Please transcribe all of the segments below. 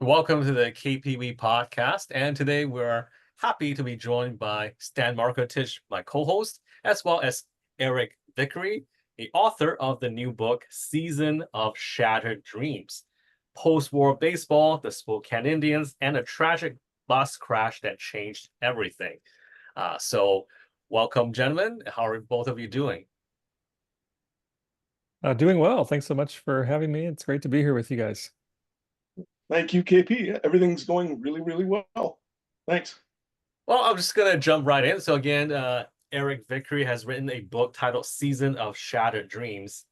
Welcome to the KPV podcast. And today we're happy to be joined by Stan Markotich, my co-host, as well as Eric Vickrey, the author of the new book, Season of Shattered Dreams, Postwar Baseball, the Spokane Indians, and a tragic bus crash that changed everything. So welcome, gentlemen. How are both of you doing? Doing well. Thanks so much for having me. It's great to be here with you guys. Thank you, KP. Everything's going really, really well. Thanks. Well, I'm just gonna jump right in. So again, Eric Vickery has written a book titled "Season of Shattered Dreams: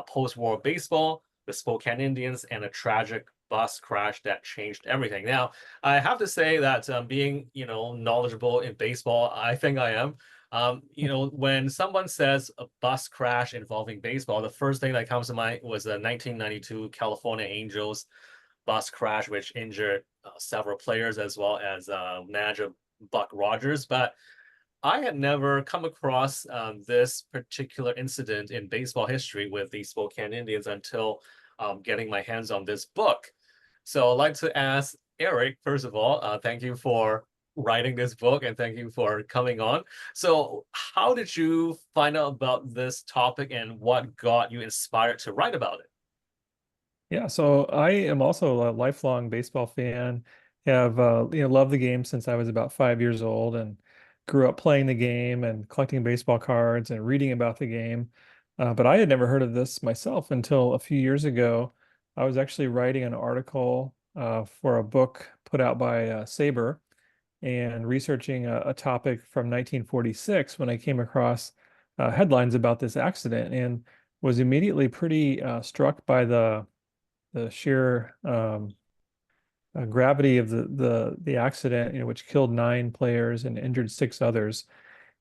Post-War Baseball, the Spokane Indians, and a Tragic Bus Crash That Changed Everything." Now, I have to say that being knowledgeable in baseball, I think I am. When someone says a bus crash involving baseball, the first thing that comes to mind was the 1992 California Angels bus crash, which injured several players as well as manager Buck Rogers. But I had never come across this particular incident in baseball history with the Spokane Indians until getting my hands on this book. So I'd like to ask Eric, first of all, thank you for writing this book and thank you for coming on. So, how did you find out about this topic and what got you inspired to write about it? Yeah, so I am also a lifelong baseball fan. Have loved the game since I was about 5 years old, and grew up playing the game and collecting baseball cards and reading about the game. But I had never heard of this myself until a few years ago. I was actually writing an article for a book put out by Sabre, and researching a topic from 1946 when I came across headlines about this accident, and was immediately pretty struck by the sheer gravity of the accident, which killed 9 players and injured 6 others.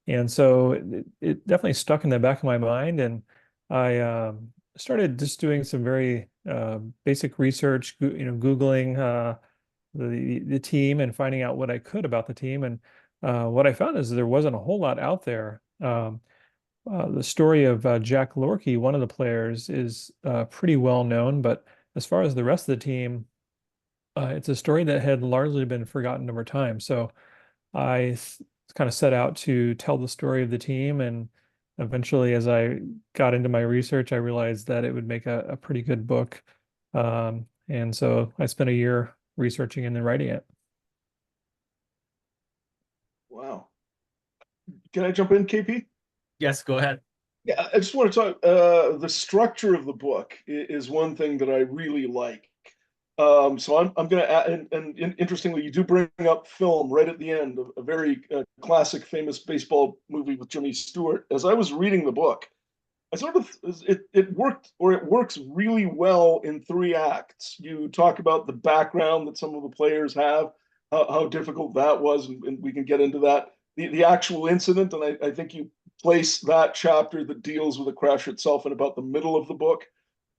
And so it definitely stuck in the back of my mind, and I started just doing some very basic research, Googling the team and finding out what I could about the team. And what I found is there wasn't a whole lot out there. The story of Jack Lohrke, one of the players, is pretty well known, but as far as the rest of the team, it's a story that had largely been forgotten over time. So I kind of set out to tell the story of the team, and eventually, as I got into my research, I realized that it would make a pretty good book. And so I spent a year researching and then writing it. Wow. Can I jump in, KP? Yes, go ahead. Yeah, I just want to talk. The structure of the book is one thing that I really like. So I'm going to add, and interestingly, you do bring up film right at the end, a very classic, famous baseball movie with Jimmy Stewart. As I was reading the book, I sort of it worked, or it works really well in 3 acts. You talk about the background that some of the players have, how difficult that was, and we can get into that. The actual incident, and I think you place that chapter that deals with the crash itself in about the middle of the book,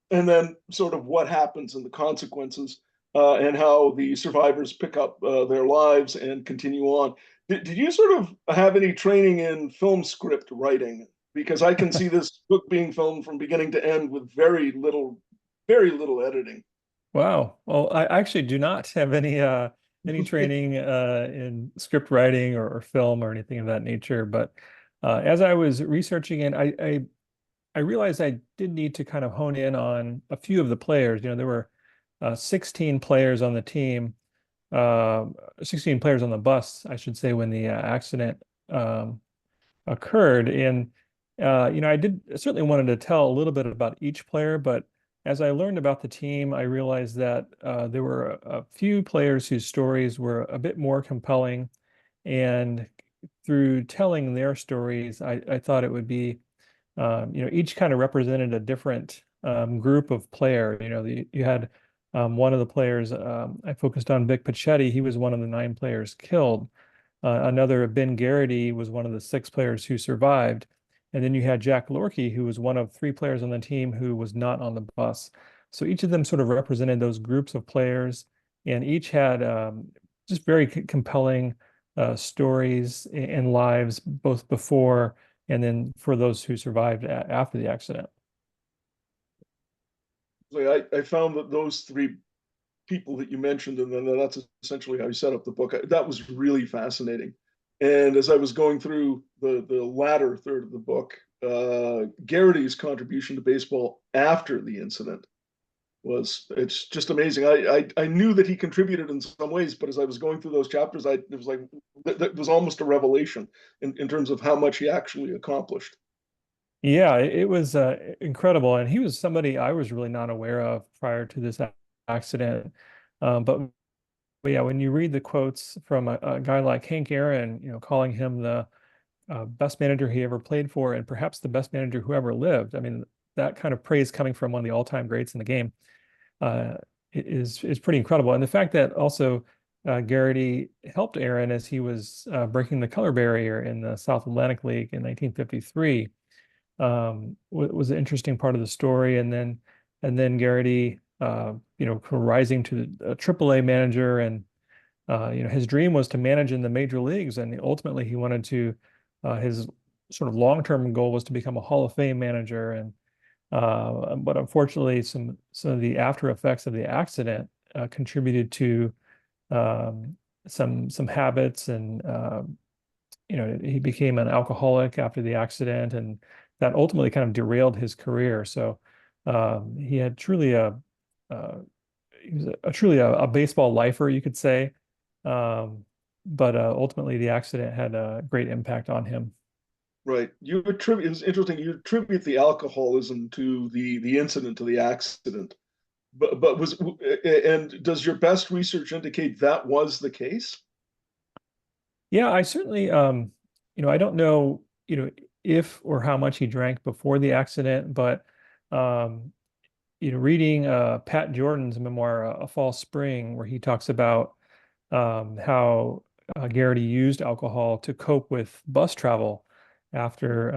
and then sort of what happens and the consequences, and how the survivors pick up their lives and continue on. Did you sort of have any training in film script writing? Because I can see this book being filmed from beginning to end with very little editing. Wow. Well, I actually do not have any training in script writing or film or anything of that nature. But as I was researching it, I realized I did need to kind of hone in on a few of the players. There were 16 players on the team, uh, 16 players on the bus, I should say, when the accident occurred. And I did certainly wanted to tell a little bit about each player, but as I learned about the team, I realized that there were a few players whose stories were a bit more compelling. And through telling their stories, I thought it would be, each kind of represented a different group of player. You had one of the players, I focused on Vic Picetti. He was one of the 9 players killed. Another, Ben Geraghty, was one of the 6 players who survived. And then you had Jack Lohrke, who was one of 3 players on the team who was not on the bus. So each of them sort of represented those groups of players, and each had just very compelling stories and lives, both before and then for those who survived after the accident. I found that those 3 people that you mentioned, and then that's essentially how you set up the book. That was really fascinating. And as I was going through the latter third of the book, Geraghty's contribution to baseball after the incident it's just amazing. I knew that he contributed in some ways, but as I was going through those chapters, it was like that was almost a revelation in terms of how much he actually accomplished. Yeah, it was incredible, and he was somebody I was really not aware of prior to this accident. But yeah, when you read the quotes from a guy like Hank Aaron, calling him the best manager he ever played for, and perhaps the best manager who ever lived. I mean, that kind of praise coming from one of the all-time greats in the game uh, is pretty incredible. And the fact that also Geraghty helped Aaron as he was breaking the color barrier in the South Atlantic League in 1953 was an interesting part of the story. And then Geraghty, rising to a AAA manager, and his dream was to manage in the major leagues, and ultimately he wanted to. His sort of long-term goal was to become a Hall of Fame manager, and but unfortunately, some of the after effects of the accident contributed to some habits, and he became an alcoholic after the accident, and that ultimately kind of derailed his career. So he had truly he was truly a baseball lifer, you could say. But ultimately, the accident had a great impact on him. Right. It was interesting. You attribute the alcoholism to the incident, to the accident. And does your best research indicate that was the case? Yeah, I certainly, I don't know, if or how much he drank before the accident, but um, reading Pat Jordan's memoir, A False Spring, where he talks about how Geraghty used alcohol to cope with bus travel after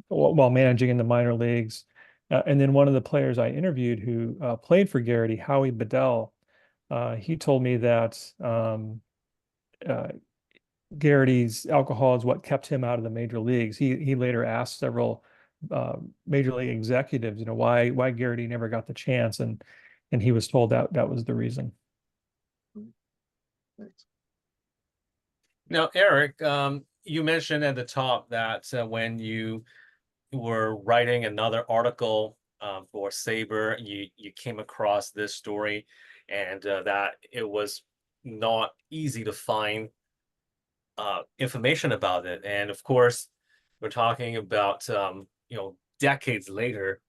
while managing in the minor leagues. And then one of the players I interviewed who played for Geraghty, Howie Bedell, he told me that uh, Geraghty's alcohol is what kept him out of the major leagues. He later asked several major league executives, why Geraghty never got the chance, and he was told that that was the reason. Thanks. Now, Eric, you mentioned at the top that when you were writing another article for Saber, you came across this story, and that it was not easy to find information about it. And of course, we're talking about decades later,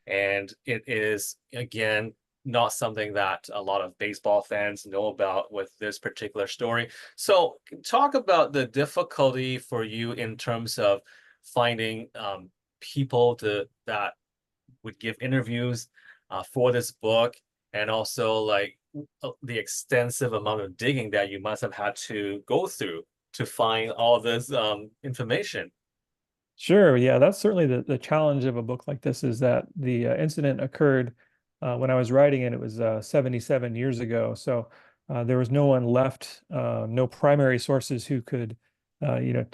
and it is again not something that a lot of baseball fans know about with this particular story. So talk about the difficulty for you in terms of finding people that would give interviews for this book, and also like the extensive amount of digging that you must have had to go through to find all this information. Sure. Yeah, that's certainly the challenge of a book like this, is that the incident occurred when I was writing it. It was 77 years ago. So there was no one left, no primary sources who could, I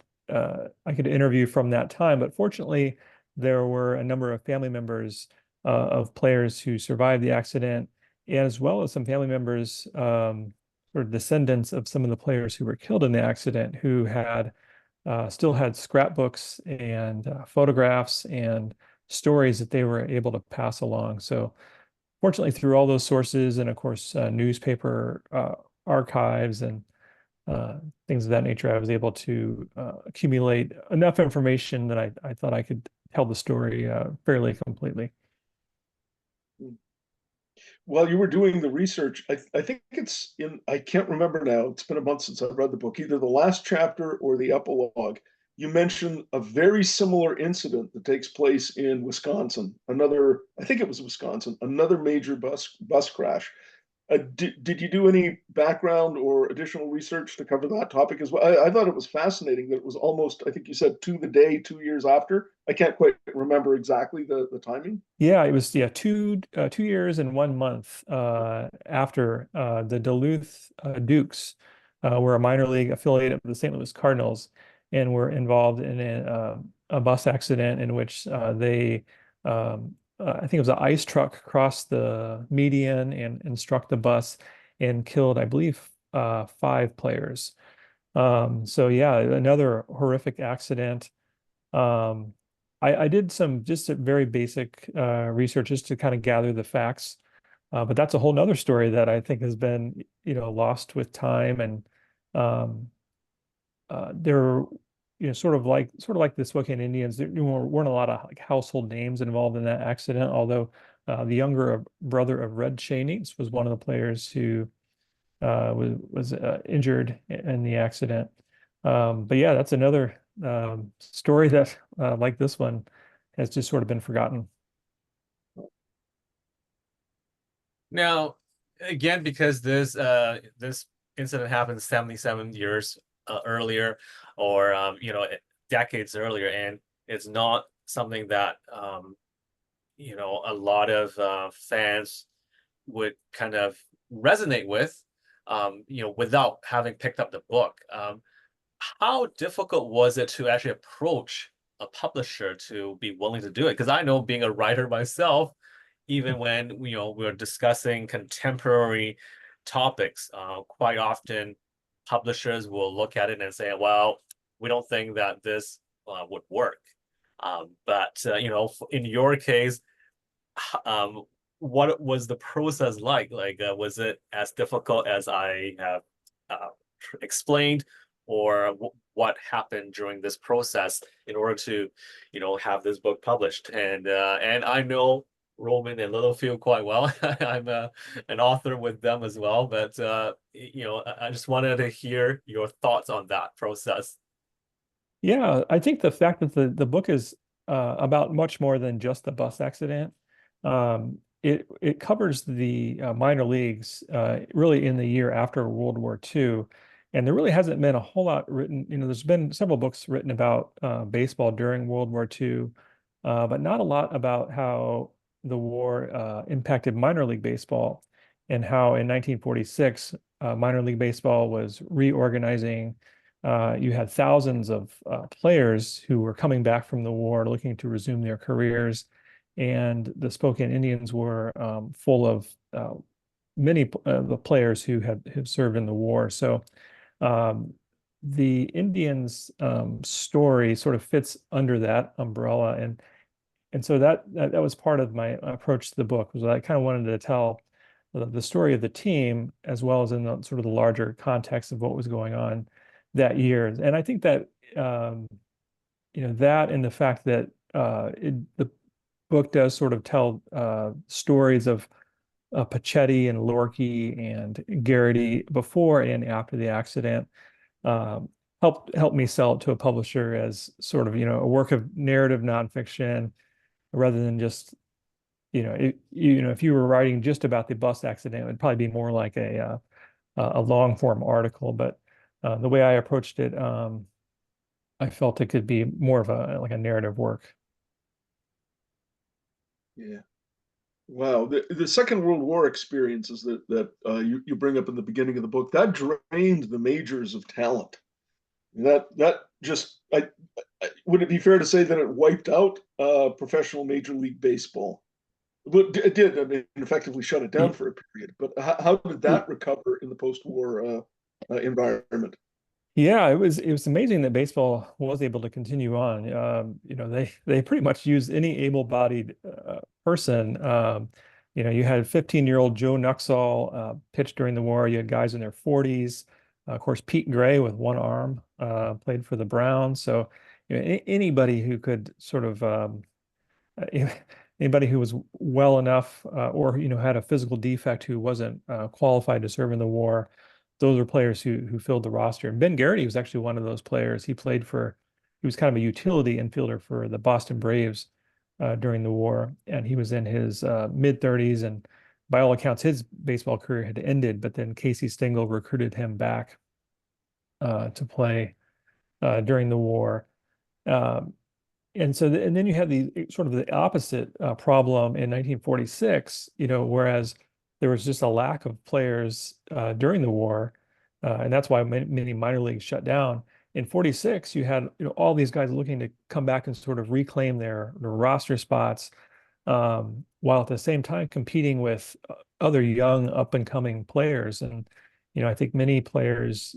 could interview from that time. But fortunately, there were a number of family members of players who survived the accident, as well as some family members, or descendants of some of the players who were killed in the accident, who had still had scrapbooks and photographs and stories that they were able to pass along. So fortunately, through all those sources, and of course, newspaper archives and things of that nature, I was able to accumulate enough information that I thought I could tell the story fairly completely. While you were doing the research, I think I can't remember now. It's been a month since I've read the book, either the last chapter or the epilogue. You mentioned a very similar incident that takes place in Wisconsin. I think it was Wisconsin, another major bus crash. Did you do any background or additional research to cover that topic as well? I thought it was fascinating that it was almost, I think you said to the day, 2 years after. I can't quite remember exactly the timing. Yeah, it was 2 years and 1 month after the Duluth Dukes were a minor league affiliate of the St. Louis Cardinals, and were involved in a bus accident in which I think it was an ice truck crossed the median and struck the bus. and killed, I believe, 5 players. So yeah, another horrific accident. Um, I did some just a very basic research just to kind of gather the facts. But that's a whole nother story that I think has been, lost with time. And there, sort of like the Spokane Indians, there weren't a lot of like household names involved in that accident. Although the younger brother of Red Cheney's was one of the players who was injured in the accident. But yeah, that's another story that, like this one, has just sort of been forgotten. Now, again, because this incident happened 77 years earlier, or decades earlier, and it's not something that a lot of fans would kind of resonate with, without having picked up the book. How difficult was it to actually approach a publisher to be willing to do it? Because I know, being a writer myself, even when we're discussing contemporary topics, quite often publishers will look at it and say, well, we don't think that this would work. But in your case, um, what was the process like? Like, was it as difficult as I have uh, explained, or what happened during this process in order to, have this book published? And I know Rowman and Littlefield quite well. I'm an author with them as well, but I just wanted to hear your thoughts on that process. Yeah, I think the fact that the book is about much more than just the bus accident. It covers the minor leagues really in the year after World War II, and there really hasn't been a whole lot written. There's been several books written about baseball during World War II, but not a lot about how the war impacted minor league baseball, and how in 1946 minor league baseball was reorganizing. You had thousands of players who were coming back from the war looking to resume their careers, and the Spokane Indians were full of many of the players who had served in the war. So um, the Indians story sort of fits under that umbrella, and so that was part of my approach to the book, was I kind of wanted to tell the story of the team as well as in the sort of the larger context of what was going on that year. And I think that that and the fact that the book does sort of tell stories of Picetti and Lohrke and Geraghty before and after the accident, um, helped me sell it to a publisher as sort of a work of narrative nonfiction, rather than just if you were writing just about the bus accident, it would probably be more like a long form article. But the way I approached it, I felt it could be more of a narrative work. Yeah. Wow. The Second World War experiences that you bring up in the beginning of the book, that drained the majors of talent. That just would it be fair to say that it wiped out professional Major League Baseball? But it did. I mean, effectively shut it down for a period. But how did that recover in the post-war environment? Yeah, it was amazing that baseball was able to continue on. They pretty much used any able-bodied person. You had 15-year-old Joe Nuxall pitch during the war. You had guys in their 40s. Of course, Pete Gray with one arm played for the Browns. So, anybody who could sort of anybody who was well enough or had a physical defect who wasn't qualified to serve in the war, those are players who filled the roster. And Ben Geraghty was actually one of those players. He was kind of a utility infielder for the Boston Braves during the war, and he was in his mid 30s, and by all accounts his baseball career had ended, but then Casey Stengel recruited him back to play during the war. Um, and then you have the sort of the opposite problem in 1946, whereas there was just a lack of players during the war, and that's why many minor leagues shut down. In 46, you had all these guys looking to come back and sort of reclaim their roster spots, while at the same time competing with other young up and coming players. And, I think many players,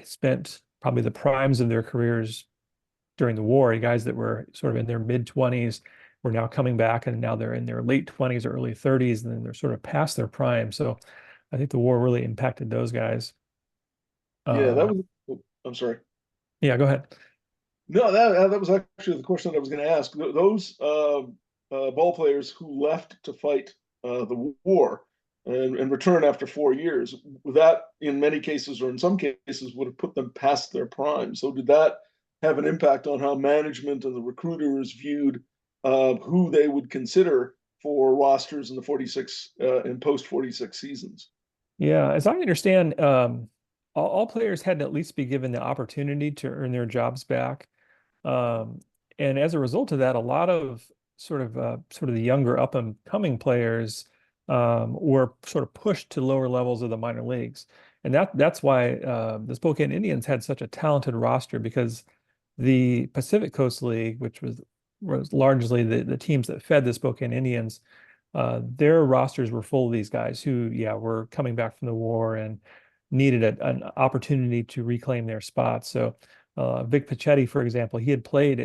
spent probably the primes of their careers during the war. Guys that were sort of in their mid 20s were now coming back, and now they're in their late 20s or early 30s, and then they're sort of past their prime. So I think the war really impacted those guys. Yeah, that Um, was. Oh, I'm sorry. yeah, go ahead. No, that was actually the question that I was going to ask. Those ball players who left to fight the war and return after 4 years, that in many cases or in some cases would have put them past their prime. So did that have an impact on how management and the recruiters viewed who they would consider for rosters in the 46 and post 46 seasons? Yeah, as I understand, all players had to at least be given the opportunity to earn their jobs back. Um, and as a result of that, a lot of sort of the younger up and coming players were sort of pushed to lower levels of the minor leagues. And that's why the Spokane Indians had such a talented roster, because the Pacific Coast League, which was largely the teams that fed the Spokane Indians, their rosters were full of these guys who, yeah, were coming back from the war and needed an opportunity to reclaim their spots. So Vic Picetti, for example, he had played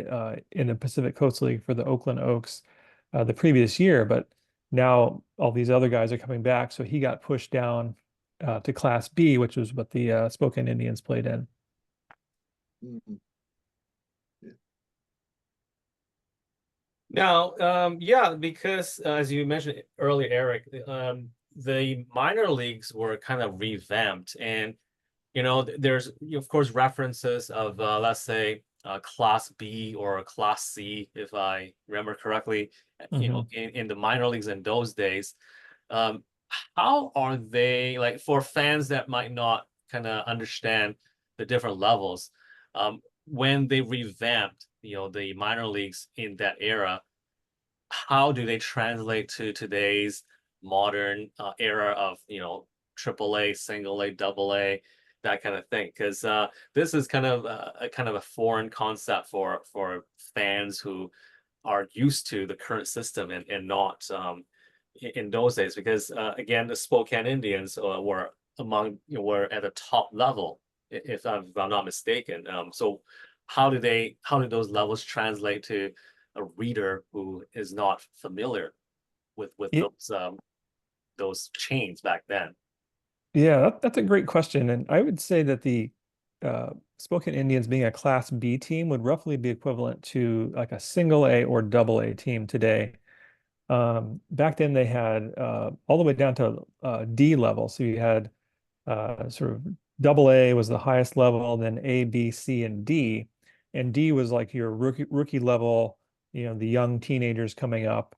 in the Pacific Coast League for the Oakland Oaks the previous year, but now all these other guys are coming back. So he got pushed down to Class B, which was what the Spokane Indians played in. Mhm. Now, yeah, because as you mentioned earlier, Eric, the minor leagues were kind of revamped, and there's of course references of let's say Class B or Class C, if I remember correctly. Mhm. In the minor leagues in those days. Um, how are they, like, for fans that might not kind of understand the different levels, when they revamped, the minor leagues in that era, how do they translate to today's modern era of triple A, single A, double A, that kind of thing? Because this is kind of a foreign concept for fans who are used to the current system and not in those days. Because again, the Spokane Indians were were at the top level, if I'm not mistaken. So how do those levels translate to a reader who is not familiar with Yeah, those chains back then? yeah, that's a great question. And I would say that the Spokane Indians being a Class B team would roughly be equivalent to like a single A or double A team today. Back then they had all the way down to D level. So you had sort of double A was the highest level, then A, B, C, and D. And D was like your rookie level, the young teenagers coming up.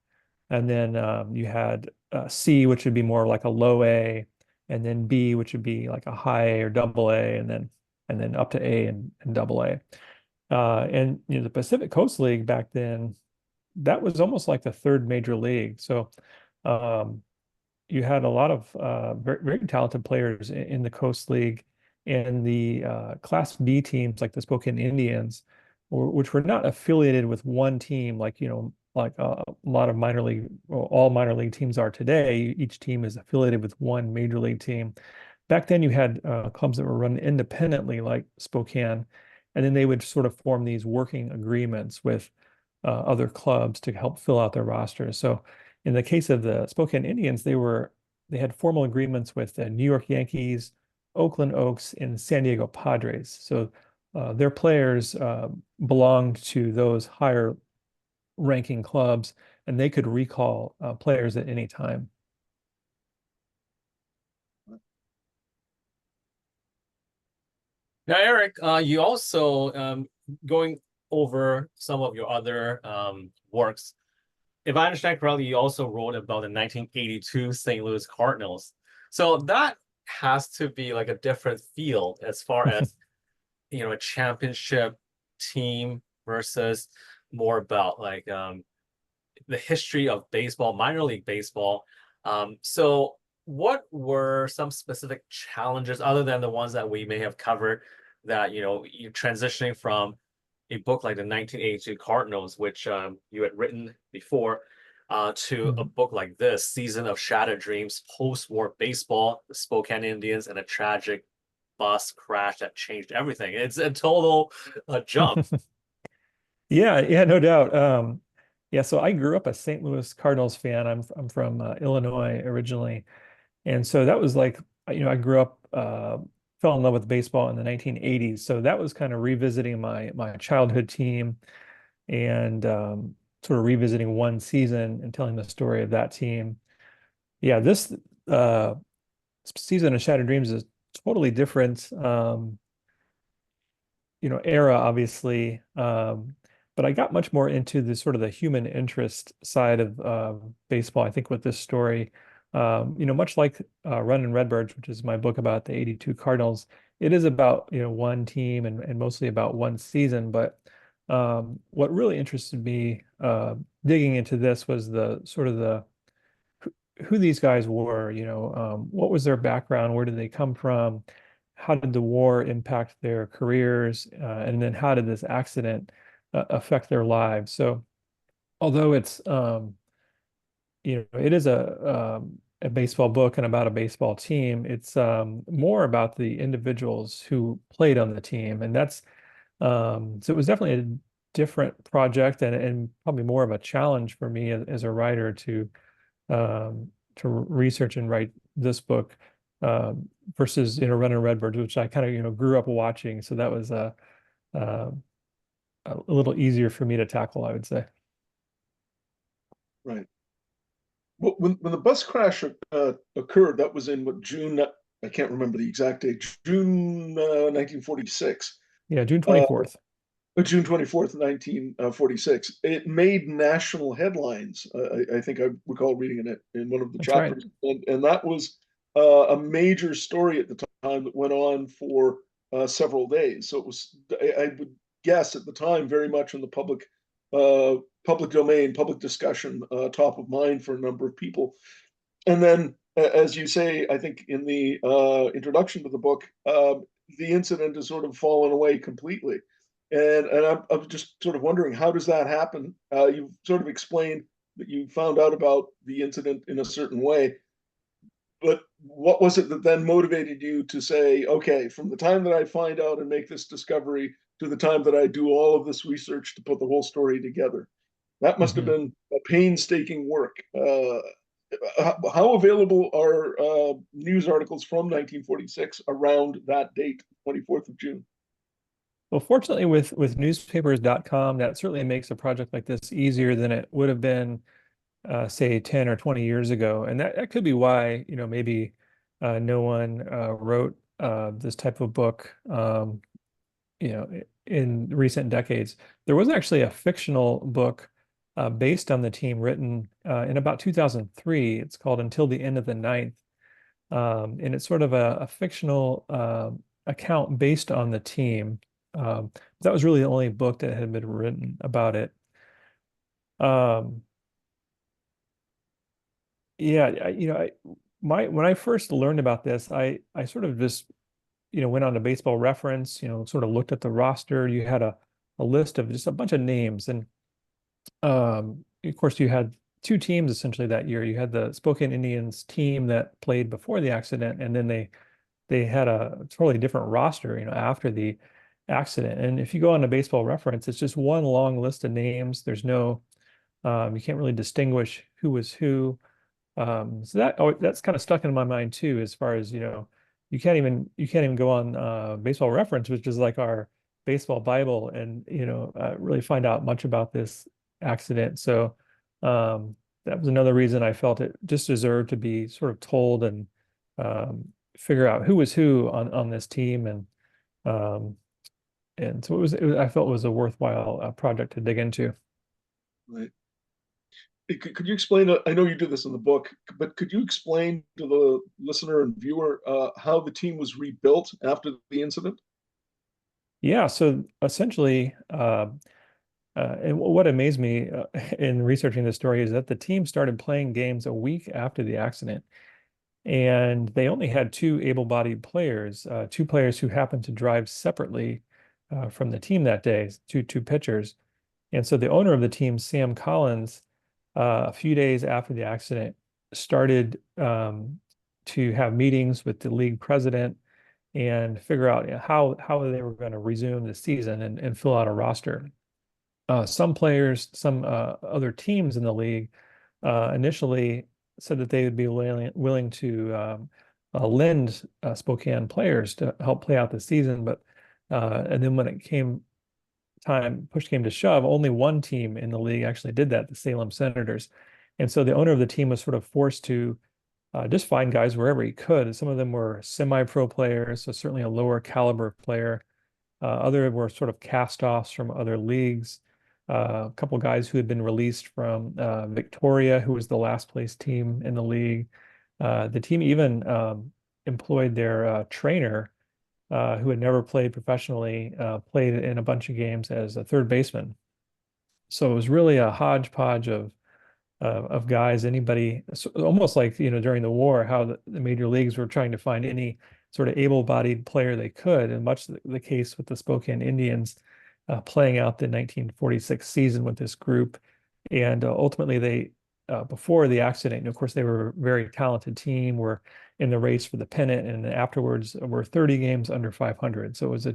And then you had C, which would be more like a low A, and then B, which would be like a high A or double A, and then up to A and double A. And the Pacific Coast League back then, that was almost like the third major league. So um, you had a lot of very, very talented players in the Coast League, and the Class B teams like the Spokane Indians, which were not affiliated with one team like like a lot of minor league, or all minor league teams are today. Each team is affiliated with one major league team. Back then, you had clubs that were run independently, like Spokane, and then they would sort of form these working agreements with other clubs to help fill out their rosters. So in the case of the Spokane Indians, they had formal agreements with the New York Yankees, Oakland Oaks, and San Diego Padres. So their players belonged to those higher ranking clubs, and they could recall players at any time. Now, Eric, you also, going over some of your other works. If I understand correctly, you also wrote about the 1982 St. Louis Cardinals. So that has to be like a different field as far as a championship team versus more about like the history of baseball, minor league baseball. So what were some specific challenges other than the ones that we may have covered, that you're transitioning from a book like the 1982 Cardinals, which you had written before? to a book like this, Season of Shattered Dreams, Post-War Baseball, the Spokane Indians, and a tragic bus crash that changed everything. It's a total jump. Yeah, yeah, no doubt. Yeah, so I grew up a St. Louis Cardinals fan. I'm from Illinois originally, and so that was like, I grew up, fell in love with baseball in the 1980s. So that was kind of revisiting my childhood team, and sort of revisiting one season and telling the story of that team. Yeah, this uh, season of Shattered Dreams is totally different. Era, obviously. But I got much more into the sort of the human interest side of baseball, I think, with this story. Much like Runnin' Redbirds, which is my book about the 82 Cardinals, it is about, one team and mostly about one season. But what really interested me digging into this was the sort of the who these guys were, what was their background, where did they come from, how did the war impact their careers, and then how did this accident affect their lives. So although it is a baseball book and about a baseball team, it's more about the individuals who played on the team. And that's so it was definitely a different project, and probably more of a challenge for me as a writer to research and write this book, versus Running Redbirds, which I kind of grew up watching. So that was uh, a little easier for me to tackle, I would say. Right. Well, when the bus crash occurred, that was in what, June? I can't remember the exact date. June 1946. Yeah, June Uh, 24th. June 24th, 1946. It made national headlines. I think I recall reading in it in one of the That's right. chapters, and that was a major story at the time that went on for several days. So it was, I would guess, at the time, very much in the public domain, public discussion, top of mind for a number of people. And then, as you say, I think in the introduction to the book, the incident has sort of fallen away completely. And I'm just sort of wondering, how does that happen? You've sort of explained that you found out about the incident in a certain way, but what was it that then motivated you to say, okay, from the time that I find out and make this discovery to the time that I do all of this research to put the whole story together? That must have Mhm. been a painstaking work. How available are news articles from 1946 around that date, 24th of June? Well, fortunately, with newspapers.com, that certainly makes a project like this easier than it would have been, say, 10 or 20 years ago. And that could be why, maybe no one wrote this type of book, in recent decades. There was actually a fictional book based on the team written in about 2003. It's called Until the End of the Ninth. And it's sort of a fictional account based on the team. That was really the only book that had been written about it. Um, yeah, when I first learned about this, I sort of just went on to Baseball Reference, sort of looked at the roster. You had a list of just a bunch of names, and of course you had two teams essentially that year. You had the Spokane Indians team that played before the accident, and then they had a totally different roster, after the accident. And if you go on to Baseball Reference, it's just one long list of names. There's no, you can't really distinguish who was who. So that's kind of stuck in my mind too, as far as, you can't even go on Baseball Reference, which is like our baseball Bible, and, really find out much about this accident. So that was another reason I felt it just deserved to be sort of told, and figure out who was who on this team. Um, and so I felt it was a worthwhile project to dig into. Right. Could you explain? I know you do this in the book, but could you explain to the listener and viewer how the team was rebuilt after the incident? Yeah, so essentially, and what amazed me in researching the story is that the team started playing games a week after the accident, and they only had two able-bodied players, two players who happened to drive separately from the team that day, two pitchers. And so the owner of the team, Sam Collins, a few days after the accident, started to have meetings with the league president and figure out, how they were going to resume the season and fill out a roster. Some players, some other teams in the league initially said that they would be willing to lend Spokane players to help play out the season, but and then when push came to shove, only one team in the league actually did that, the Salem Senators. And so the owner of the team was sort of forced to just find guys wherever he could. Some of them were semi-pro players, so certainly a lower caliber player. Other were sort of cast-offs from other leagues. A couple guys who had been released from Victoria, who was the last place team in the league. The team even employed their trainer, who had never played professionally, played in a bunch of games as a third baseman. So it was really a hodgepodge of guys, anybody, almost like, during the war, how the major leagues were trying to find any sort of able-bodied player they could, and much the case with the Spokane Indians playing out the 1946 season with this group. And ultimately they, before the accident, and of course they were a very talented team, were in the race for the pennant, and afterwards were 30 games under 500. So it was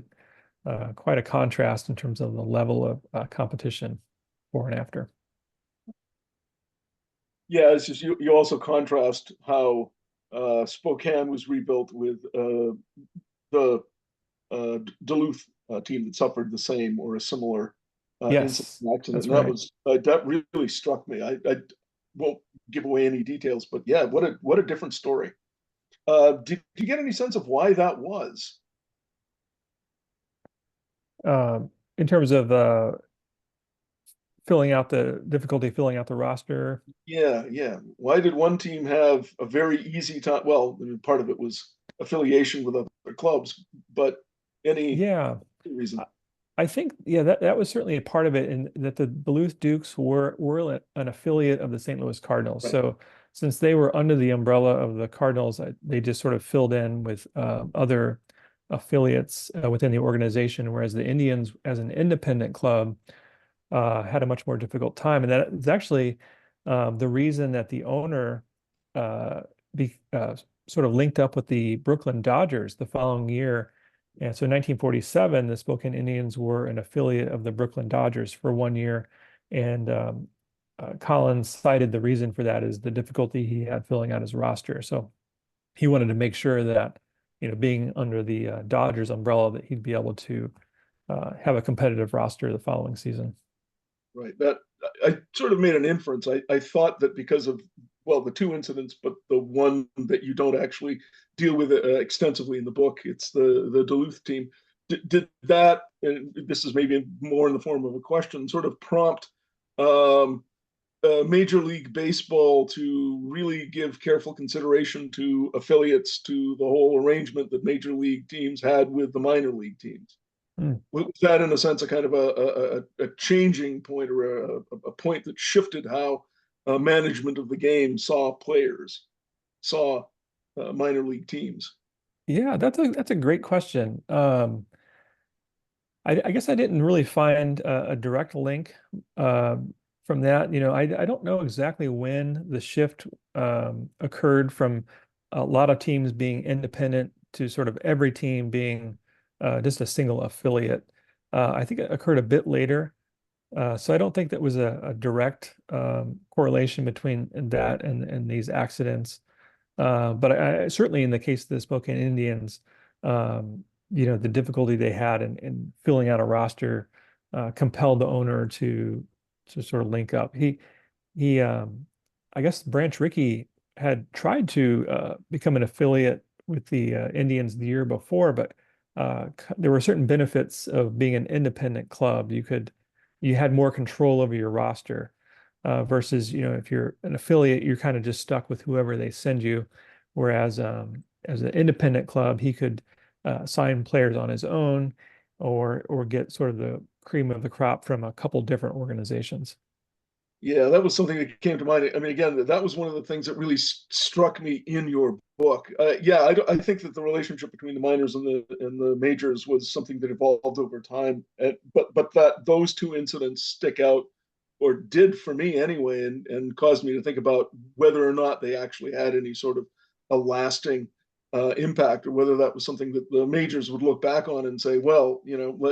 quite a contrast in terms of the level of competition before and after. Yeah, it's just you also contrast how Spokane was rebuilt with the Duluth team that suffered the same or a similar Yes, accident. that's And that right. was that really struck me. I won't give away any details, but yeah, what a different story. Did you get any sense of why that was? In terms of difficulty filling out the roster. Yeah, yeah. Why did one team have a very easy time? Well, I mean, part of it was affiliation with other clubs, but any Yeah, reason? I I think, yeah, that was certainly a part of it, in that the Duluth Dukes were an affiliate of the St. Louis Cardinals. Right. So since they were under the umbrella of the Cardinals, they just sort of filled in with other affiliates within the organization, whereas the Indians, as an independent club, had a much more difficult time. And that is actually the reason that the owner uh, sort of linked up with the Brooklyn Dodgers the following year. And so in 1947, the Spokane Indians were an affiliate of the Brooklyn Dodgers for 1 year. And Collins cited the reason for that is the difficulty he had filling out his roster. So he wanted to make sure that, being under the Dodgers umbrella, that he'd be able to have a competitive roster the following season. Right. That I sort of made an inference. I thought that because of, well, the two incidents, but the one that you don't actually deal with extensively in the book, it's the Duluth team. Did that, and this is maybe more in the form of a question, sort of prompt Major League Baseball to really give careful consideration to affiliates, to the whole arrangement that major league teams had with the minor league teams? Mm. Was that, in a sense, a kind of a changing point, or a point that shifted how management of the game saw players, saw minor league teams? Yeah, that's a great question. I guess I didn't really find a direct link uh, from that. I don't know exactly when the shift occurred from a lot of teams being independent to sort of every team being just a single affiliate. I think it occurred a bit later. So I don't think that was a direct correlation between that and these accidents. But certainly in the case of the Spokane Indians, um, the difficulty they had in filling out a roster compelled the owner to sort of link up. He I guess Branch Rickey had tried to become an affiliate with the Indians the year before, but there were certain benefits of being an independent club. You had more control over your roster versus, if you're an affiliate, you're kind of just stuck with whoever they send you. Whereas as an independent club, he could sign players on his own or get sort of the cream of the crop from a couple different organizations. Yeah, that was something that came to mind. I mean, again, that was one of the things that really struck me in your book. Yeah, I think that the relationship between the minors and the majors was something that evolved over time. But that those two incidents stick out or did for me anyway, and caused me to think about whether or not they actually had any sort of a lasting impact, or whether that was something that the majors would look back on and say, well,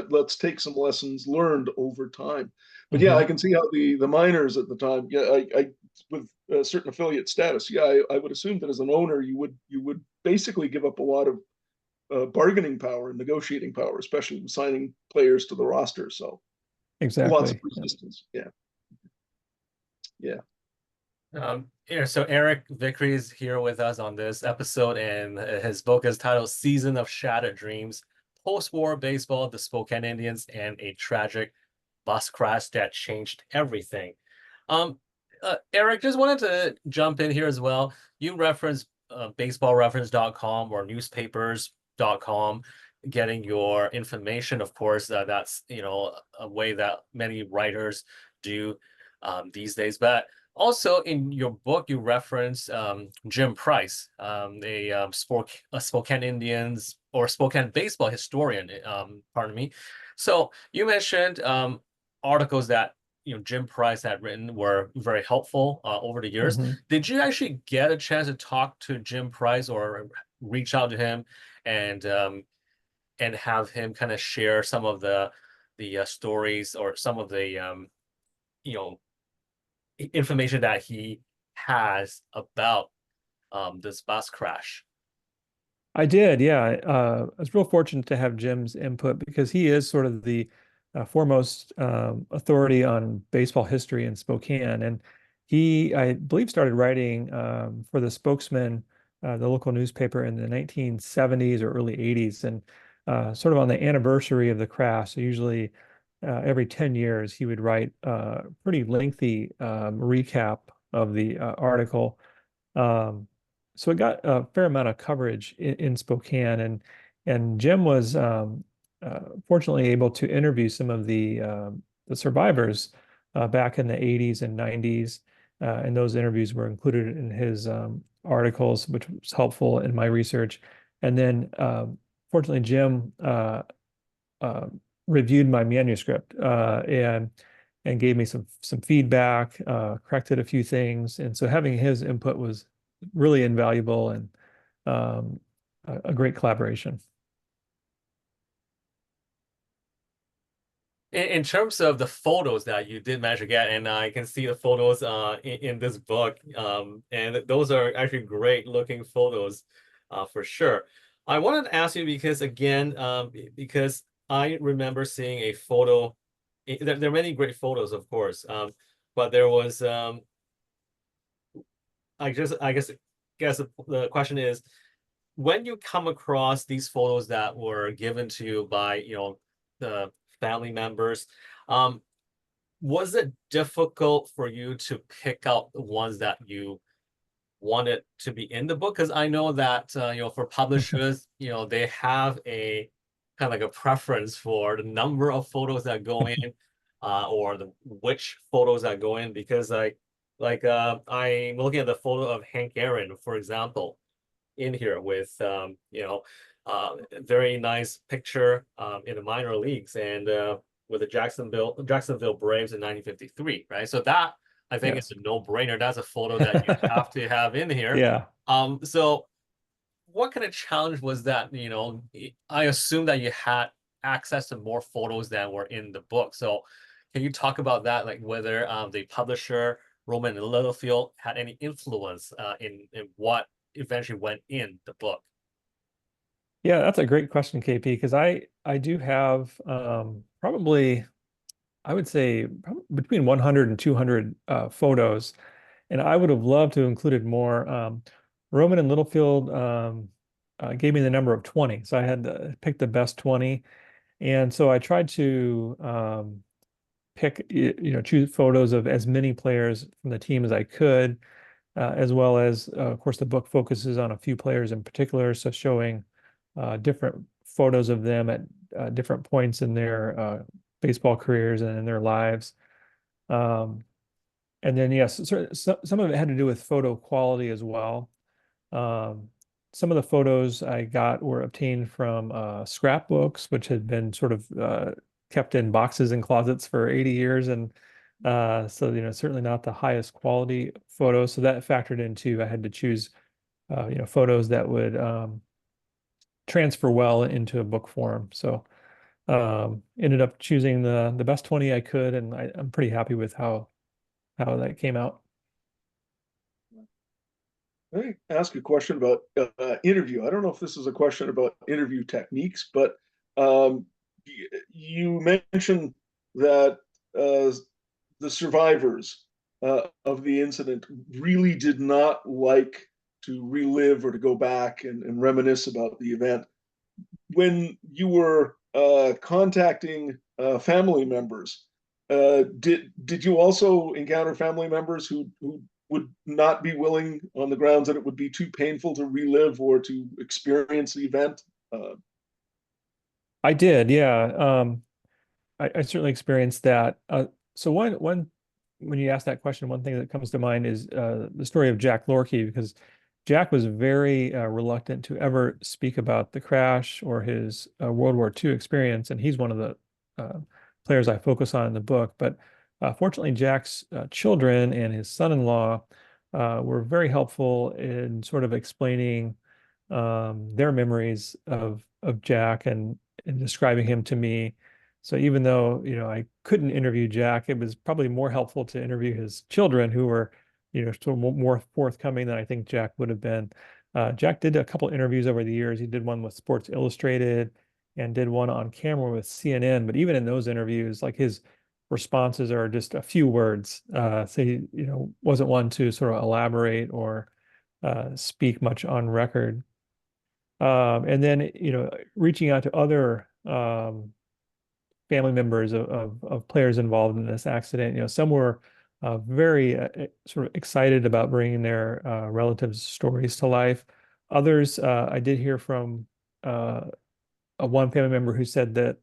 let's take some lessons learned over time. But yeah, I can see how the minors at the time, yeah, I with a certain affiliate status, yeah, I would assume that as an owner, you would basically give up a lot of bargaining power and negotiating power, especially with signing players to the roster. So lots of Exactly. resistance. Yeah. Yeah. So Eric Vickrey is here with us on this episode, and his book is titled Season of Shattered Dreams, Post-War Baseball, the Spokane Indians, and a Tragic Bus Crash That Changed Everything. Eric, just wanted to jump in here as well. You referenced baseballreference.com or newspapers.com, getting your information. Of course, that's a way that many writers do these days. But also in your book, you reference Jim Price, a Spokane Indians or Spokane baseball historian. Pardon me. So you mentioned articles that Jim Price had written were very helpful over the years. Did you actually get a chance to talk to Jim Price or reach out to him and have him kind of share some of the stories or some of the information that he has about this bus crash? I did, yeah. I was real fortunate to have Jim's input because he is sort of the foremost authority on baseball history in Spokane. And he, I believe, started writing for the Spokesman, the local newspaper, in the 1970s or early 80s. And sort of on the anniversary of the crash, so usually every 10 years, he would write a pretty lengthy recap of the article. So it got a fair amount of coverage in Spokane, and Jim was fortunately able to interview some of the survivors back in the 80s and 90s, and those interviews were included in his articles, which was helpful in my research. And then, fortunately, Jim reviewed my manuscript and gave me some feedback, corrected a few things, and so having his input was really invaluable and a great collaboration. In terms of the photos that you did manage to get, and I can see the photos in this book, and those are actually great looking photos for sure. I wanted to ask you because, again, because I remember seeing a photo. There are many great photos, of course, but there was I guess the question is, when you come across these photos that were given to you by the family members, was it difficult for you to pick out the ones that you wanted to be in the book? Because I know that for publishers, they have a kind of like a preference for the number of photos that go in, or which photos that go in. Because I'm looking at the photo of Hank Aaron, for example, in here with very nice picture in the minor leagues and with the Jacksonville Braves in 1953, right? So that I think Yes. is a no-brainer. That's a photo that you have to have in here. Yeah. So what kind of challenge was that? I assume that you had access to more photos than were in the book. So can you talk about that, like whether the publisher Rowman Littlefield had any influence in what eventually went in the book? Yeah, that's a great question, KP, because I do have probably, I would say, between 100 and 200 photos, and I would have loved to have included more. Rowman and Littlefield gave me the number of 20, so I had to pick the best 20, and so I tried to choose photos of as many players from the team as I could, as well as, of course, the book focuses on a few players in particular, so showing different photos of them at different points in their baseball careers and in their lives. And then, yes, some of it had to do with photo quality as well. Some of the photos I got were obtained from scrapbooks, which had been sort of kept in boxes and closets for 80 years. And So, certainly not the highest quality photos. So that factored into, I had to choose, photos that would transfer well into a book form. So ended up choosing the best 20 I could, and I'm pretty happy with how that came out. Let me ask a question about interview. I don't know if this is a question about interview techniques, but um, you mentioned that the survivors of the incident really did not like to relive or to go back and reminisce about the event. When you were contacting family members, did you also encounter family members who would not be willing on the grounds that it would be too painful to relive or to experience the event? I did, yeah. I certainly experienced that. So one when you ask that question, one thing that comes to mind is the story of Jack Lohrke, because Jack was very reluctant to ever speak about the crash or his World War II experience, and he's one of the players I focus on in the book. But fortunately, Jack's children and his son-in-law were very helpful in sort of explaining their memories of Jack and describing him to me. So even though, I couldn't interview Jack, it was probably more helpful to interview his children who were, sort of more forthcoming than I think Jack would have been. Jack did a couple interviews over the years. He did one with Sports Illustrated and did one on camera with CNN. But even in those interviews, like his responses are just a few words. So he, wasn't one to sort of elaborate or speak much on record. And then, reaching out to other family members of players involved in this accident, some were very sort of excited about bringing their relatives' stories to life. Others, I did hear from one family member who said that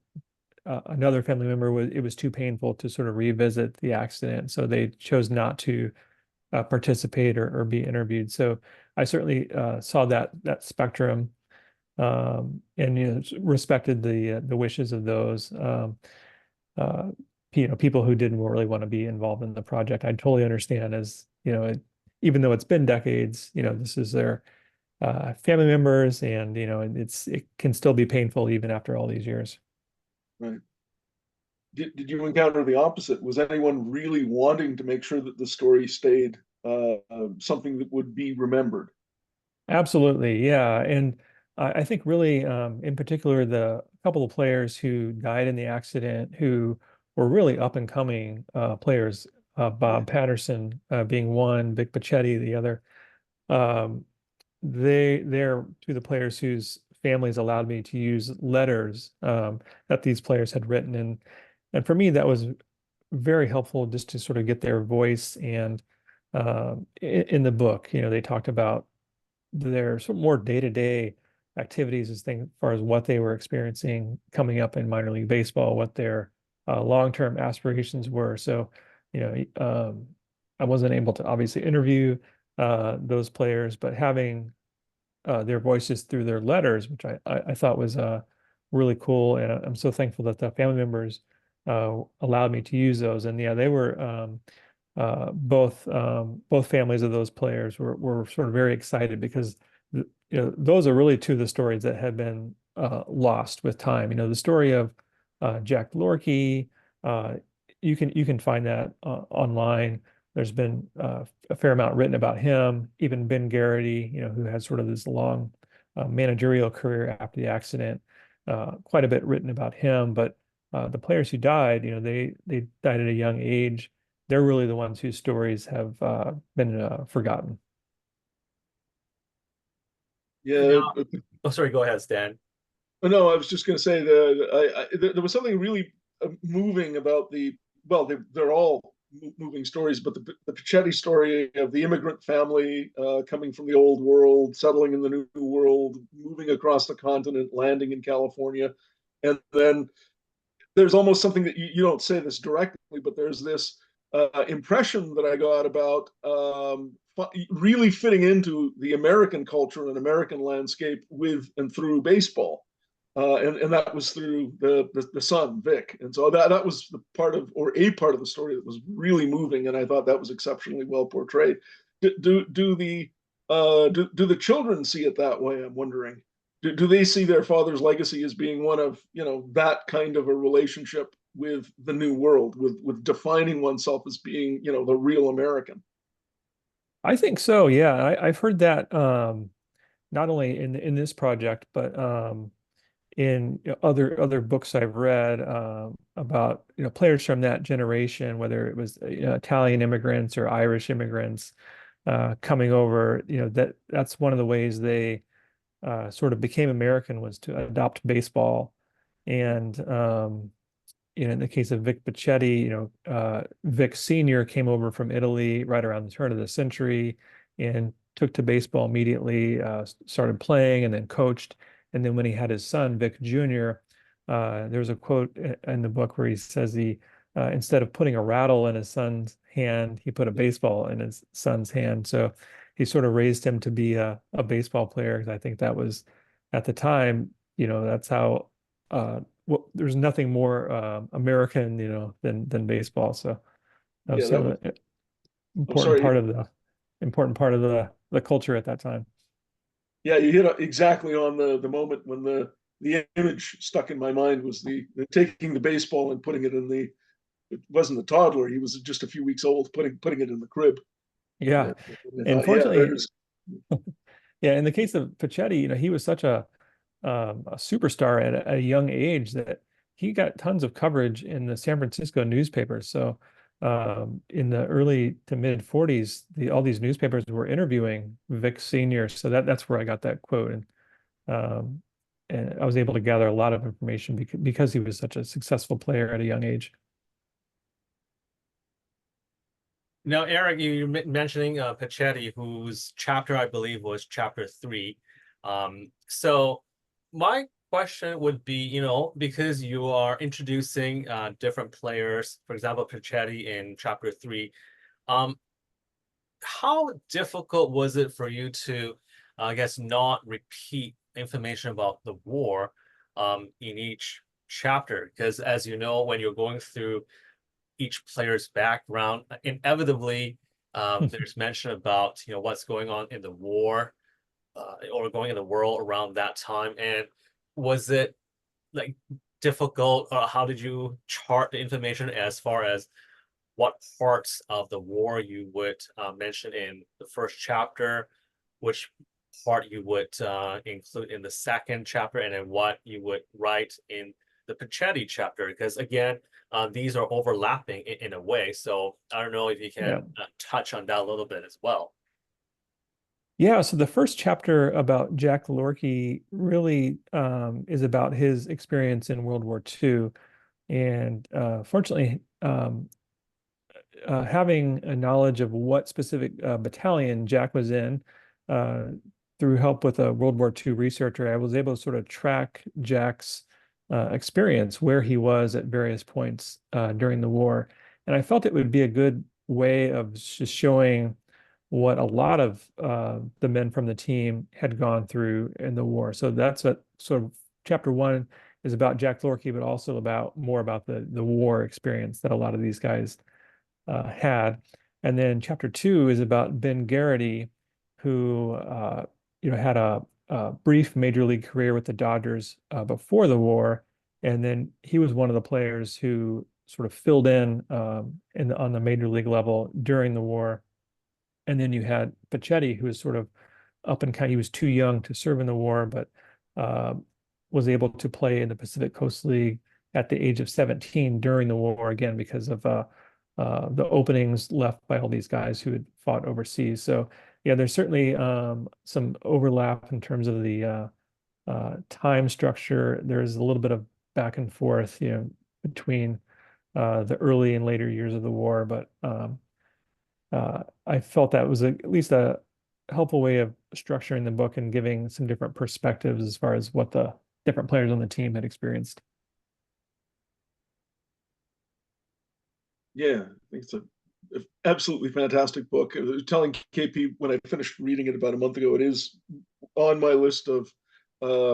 another family member it was too painful to sort of revisit the accident, so they chose not to participate or be interviewed. So I certainly saw that spectrum, and respected the wishes of those uh, people who didn't really want to be involved in the project. I totally understand, as even though it's been decades, this is their family members, and it can still be painful even after all these years. Right. Did you encounter the opposite? Was anyone really wanting to make sure that the story stayed something that would be remembered? Absolutely, yeah. And I think really, in particular, the couple of players who died in the accident who were really up and coming players, Bob Patterson being one, Vic Picetti the other. Um, they're two of the players whose families allowed me to use letters that these players had written, and for me that was very helpful just to sort of get their voice. And in the book, they talked about their sort of more day-to-day activities as far as what they were experiencing coming up in minor league baseball, what their long-term aspirations were. So, I wasn't able to obviously interview those players, but having their voices through their letters, which I thought was really cool, and I'm so thankful that the family members allowed me to use those. And yeah, they were both families of those players were sort of very excited, because those are really two of the stories that have been lost with time. The story of Jack Lohrke, uh, you can find that online. There's been a fair amount written about him. Even Ben Geraghty, who had sort of this long managerial career after the accident, quite a bit written about him. But the players who died, they died at a young age. They're really the ones whose stories have been forgotten. Yeah. Now, oh, sorry, go ahead, Stan. No, I was just going to say that there was something really moving about they're all moving stories, but the Picetti story of the immigrant family coming from the old world, settling in the new world, moving across the continent, landing in California. And then there's almost something that you don't say this directly, but there's this impression that I got about really fitting into the American culture and American landscape with and through baseball. and that was through the son Vic, and so that was the part of, or a part of the story that was really moving, and I thought that was exceptionally well portrayed. Do the children see it that way? I'm wondering. Do they see their father's legacy as being one of, that kind of a relationship with the new world, with defining oneself as being, the real American? I think so. Yeah, I've heard that not only in this project, but in other books I've read about players from that generation, whether it was Italian immigrants or Irish immigrants coming over. That's one of the ways they sort of became American, was to adopt baseball. And in the case of Vic Picetti, Vic Senior came over from Italy right around the turn of the century and took to baseball immediately, started playing and then coached. And then when he had his son, Vic Jr., there's a quote in the book where he says instead of putting a rattle in his son's hand, he put a baseball in his son's hand. So he sort of raised him to be a baseball player. I think that was, at the time, that's how there's nothing more American, than baseball. So that was Yeah, that sort was. of an I'm important sorry. part of the culture at that time. Yeah, you hit exactly on the moment when the image stuck in my mind was the taking the baseball and putting it in the. It wasn't the toddler; he was just a few weeks old, putting it in the crib. Yeah. And I And thought, yeah, fortunately, there's. yeah, in the case of Pichetti, he was such a superstar at a young age that he got tons of coverage in the San Francisco newspapers. So in the early to mid 40s, all these newspapers were interviewing Vic Senior. So that's where I got that quote. And I was able to gather a lot of information because he was such a successful player at a young age. Now, Eric, you mentioning Pichetti, whose chapter I believe was chapter 3. So my question would be, because you are introducing different players, for example, Pichetti in chapter 3, um, how difficult was it for you to, I guess, not repeat information about the war in each chapter? Because as you know, when you're going through each player's background, inevitably there's mention about what's going on in the war or going in the world around that time. And was it like difficult, or how did you chart the information as far as what parts of the war you would mention in the first chapter, which part you would include in the second chapter, and then what you would write in the Pichetti chapter? Because again, these are overlapping in a way. So I don't know if you Yeah. can touch on that a little bit as well. Yeah, so the first chapter about Jack Lohrke really is about his experience in World War II. And fortunately, having a knowledge of what specific battalion Jack was in, uh, through help with a World War II researcher, I was able to sort of track Jack's experience, where he was at various points during the war. And I felt it would be a good way of just showing what a lot of the men from the team had gone through in the war. So that's what sort of chapter 1 is about Jack Lohrke, but also more about the war experience that a lot of these guys had. And then chapter 2 is about Ben Geraghty, who had a brief major league career with the Dodgers before the war, and then he was one of the players who sort of filled in on the major league level during the war. And then you had Pichetti, who was sort of up and kind. He was too young to serve in the war, but uh, was able to play in the Pacific Coast League at the age of 17 during the war, again because of the openings left by all these guys who had fought overseas. So yeah, there's certainly some overlap in terms of the time structure. There's a little bit of back and forth, between the early and later years of the war, but I felt that was at least a helpful way of structuring the book and giving some different perspectives as far as what the different players on the team had experienced. Yeah, I think it's a absolutely fantastic book. I was telling KP when I finished reading it about a month ago, it is on my list of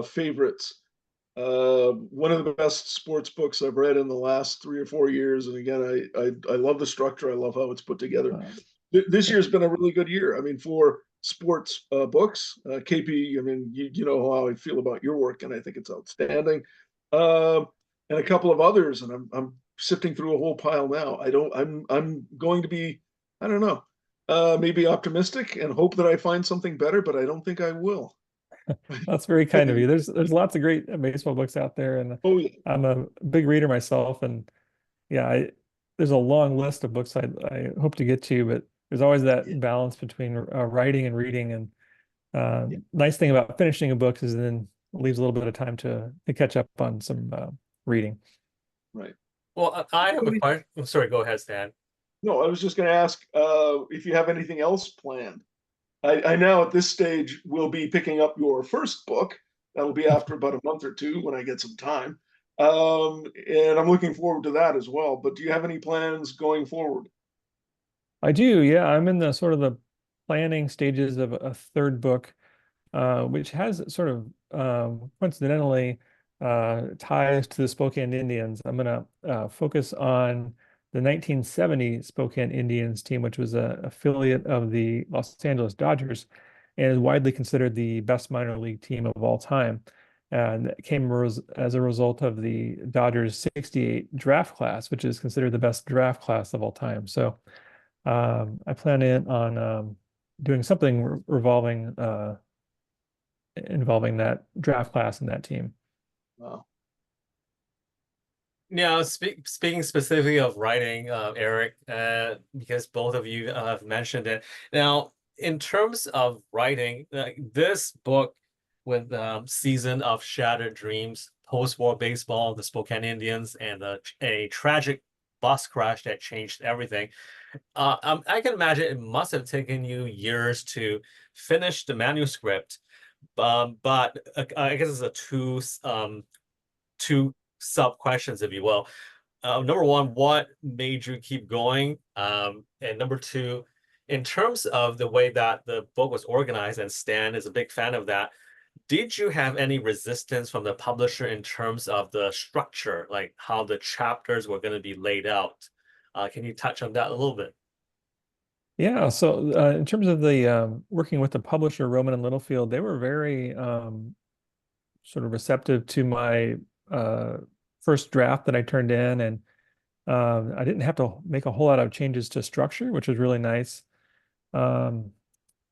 favorites. One of the best sports books I've read in the last 3 or 4 years. And again, I love the structure. I love how it's put together. Uh, This year's been a really good year. I mean, for sports books, KP. I mean, you know how I feel about your work, and I think it's outstanding. Um, and a couple of others, and I'm sifting through a whole pile now. I'm going to be, I don't know, maybe optimistic and hope that I find something better, but I don't think I will. that's very kind of you. There's lots of great baseball books out there, and Oh yeah, I'm a big reader myself, and yeah, there's a long list of books I hope to get to, but there's always yeah, that balance between writing and reading. And yeah, nice thing about finishing a book is then it leaves a little bit of time to catch up on some reading. right. Well, I have a question. I'm sorry, go ahead, Stan. No, I was just going to ask if you have anything else planned. I now at this stage will be picking up your first book. That'll be after about a month or two when I get some time. And I'm looking forward to that as well. But do you have any plans going forward? I do, yeah. I'm in the sort of the planning stages of a third book, which has sort of coincidentally ties to the Spokane Indians. I'm going to focus on the 1970 Spokane Indians team, which was an affiliate of the Los Angeles Dodgers and is widely considered the best minor league team of all time. And it came as a result of the Dodgers 68 draft class, which is considered the best draft class of all time. So I plan on doing something revolving involving that draft class and that team. Wow. Now, speaking specifically of writing, Eric, because both of you have mentioned it. Now, in terms of writing, this book with Season of Shattered Dreams, Post-War Baseball, the Spokane Indians, and a tragic bus crash that changed everything. I can imagine it must have taken you years to finish the manuscript, but I guess it's a two sub questions, if you will. Number one, what made you keep going? And number two, in terms of the way that the book was organized, and Stan is a big fan of that, did you have any resistance from the publisher in terms of the structure, like how the chapters were going to be laid out? Can you touch on that a little bit? Yeah, so in terms of the working with the publisher, Rowman and Littlefield, they were very sort of receptive to my uh, first draft that I turned in, and I didn't have to make a whole lot of changes to structure, which was really nice. Um,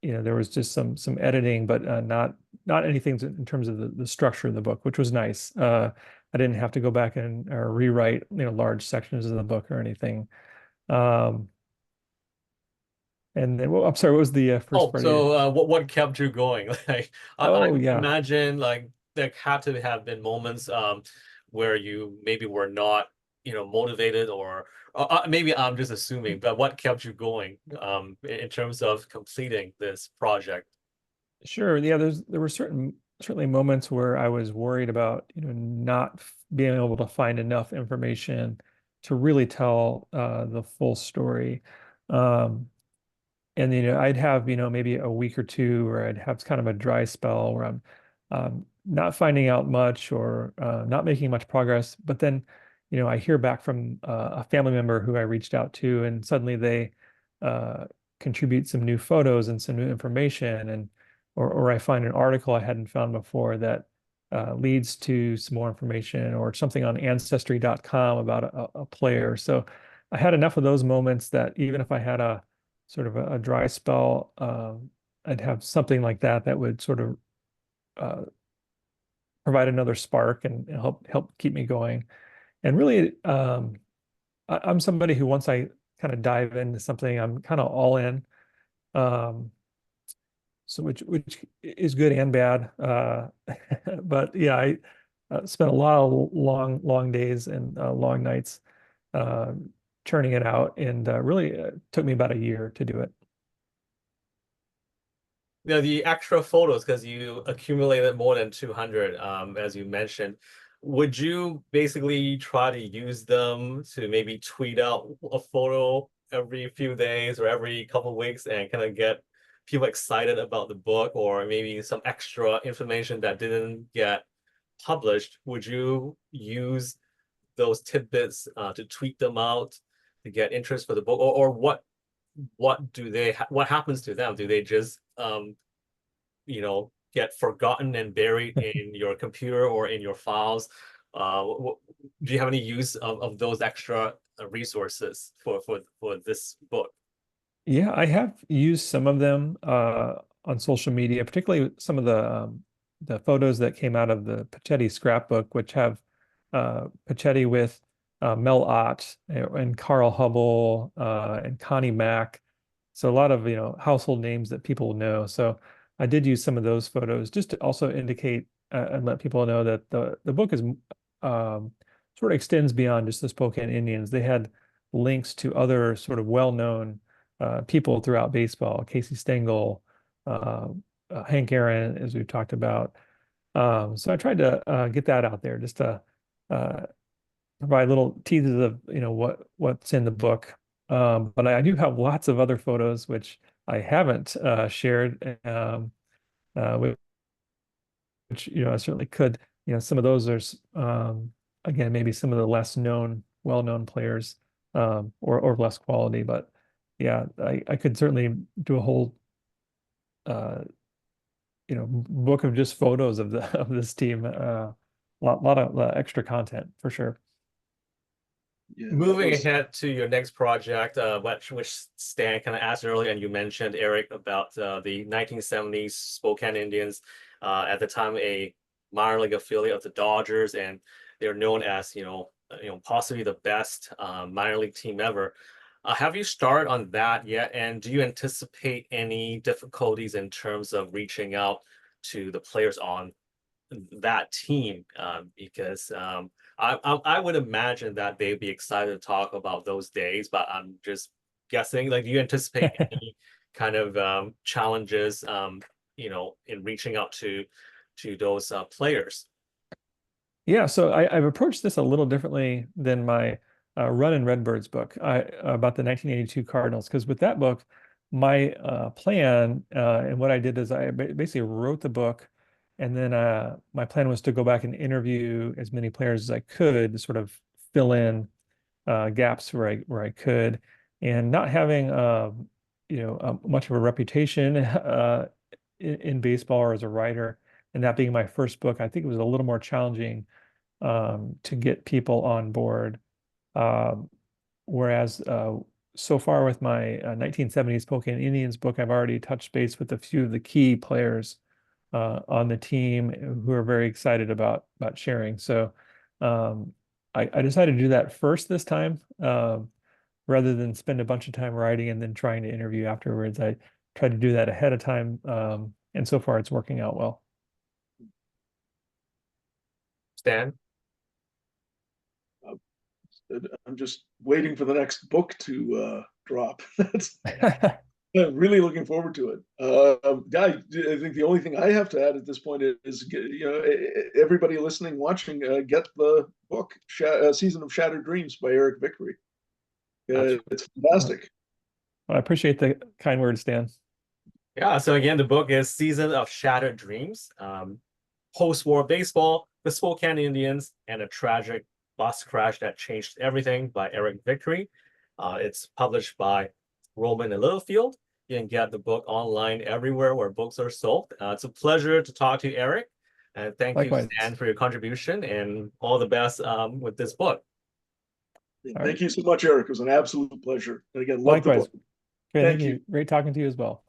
there was just some editing, but not anything in terms of the structure of the book, which was nice. I didn't have to go back and or rewrite large sections of the book or anything. Um, and then, well, I'm sorry, what was the first Oh, part of your? so what kept you going? Like I Oh would yeah, imagine like there had to have been moments where you maybe were not, motivated or maybe I'm just assuming, but what kept you going in terms of completing this project? sure. Yeah, there were certainly moments where I was worried about not being able to find enough information to really tell the full story. Um, and I'd have maybe a week or two where I'd have kind of a dry spell where I'm not finding out much or not making much progress. But then I hear back from a family member who I reached out to, and suddenly they uh, contribute some new photos and some new information, and or I find an article I hadn't found before that leads to some more information, or something on ancestry.com about a player. So I had enough of those moments that even if I had a sort of a dry spell, I'd have something like that would sort of uh, provide another spark and help keep me going. And really, I'm somebody who once I kind of dive into something, I'm kind of all in. Um, so which is good and bad. But yeah, I spent a lot of long days and long nights uh, churning it out, and really took me about a year to do it. The extra photos, because you accumulated more than 200, as you mentioned, would you basically try to use them to maybe tweet out a photo every few days or every couple of weeks and kind of get people excited about the book, or maybe some extra information that didn't get published, would you use those tidbits to tweet them out to get interest for the book, or what do they what happens to them? Do they just get forgotten and buried in your computer or in your files? Do you have any use of those extra resources for this book? Yeah, I have used some of them on social media, particularly some of the photos that came out of the Picetti scrapbook, which have Picetti with Mel Ott and Carl Hubble and Connie Mack. So a lot of household names that people know. So I did use some of those photos just to also indicate and let people know that the book is sort of extends beyond just the Spokane Indians. They had links to other sort of well-known people throughout baseball, Casey Stengel, Hank Aaron, as we've talked about. So I tried to get that out there just to provide little teasers of what's in the book. But I do have lots of other photos which I haven't shared, which I certainly could. Some of those are again maybe some of the less known, well-known players, or less quality. But yeah, I could certainly do a whole book of just photos of this team. Lot of extra content for sure. Yeah, Moving ahead to your next project, which Stan kind of asked earlier, and you mentioned, Eric, about the 1970s Spokane Indians, at the time a minor league affiliate of the Dodgers, and they're known as possibly the best minor league team ever. Have you started on that yet? And do you anticipate any difficulties in terms of reaching out to the players on that team? Because I would imagine that they'd be excited to talk about those days, but I'm just guessing. Like, do you anticipate any kind of challenges, in reaching out to those players? Yeah, so I've approached this a little differently than my Run and Redbirds book about the 1982 Cardinals, because with that book, my plan and what I did is I basically wrote the book, and then my plan was to go back and interview as many players as I could to sort of fill in gaps where I could, and not having much of a reputation in baseball or as a writer, and that being my first book, I think it was a little more challenging to get people on board. Whereas so far with my 1970s Spokane Indians book, I've already touched base with a few of the key players on the team who are very excited about sharing. So I decided to do that first this time, rather than spend a bunch of time writing and then trying to interview afterwards. I tried to do that ahead of time, and so far it's working out well. Stan? I'm just waiting for the next book to drop. I'm really looking forward to it. I think the only thing I have to add at this point is everybody listening, watching, get the book Season of Shattered Dreams by Eric Vickrey. It's fantastic. Well, I appreciate the kind words, Stan. Yeah, so again, the book is Season of Shattered Dreams, Postwar Baseball, the Spokane Indians, and a Tragic Bus Crash That Changed Everything by Eric Vickrey. It's published by Rowman Littlefield. You can get the book online everywhere where books are sold. It's a pleasure to talk to you, Eric. And thank Likewise. you, Stan, for your contribution, and all the best with this book. Thank you so much, Eric. It was an absolute pleasure. And again, love the book. Okay, thank you. Great talking to you as well.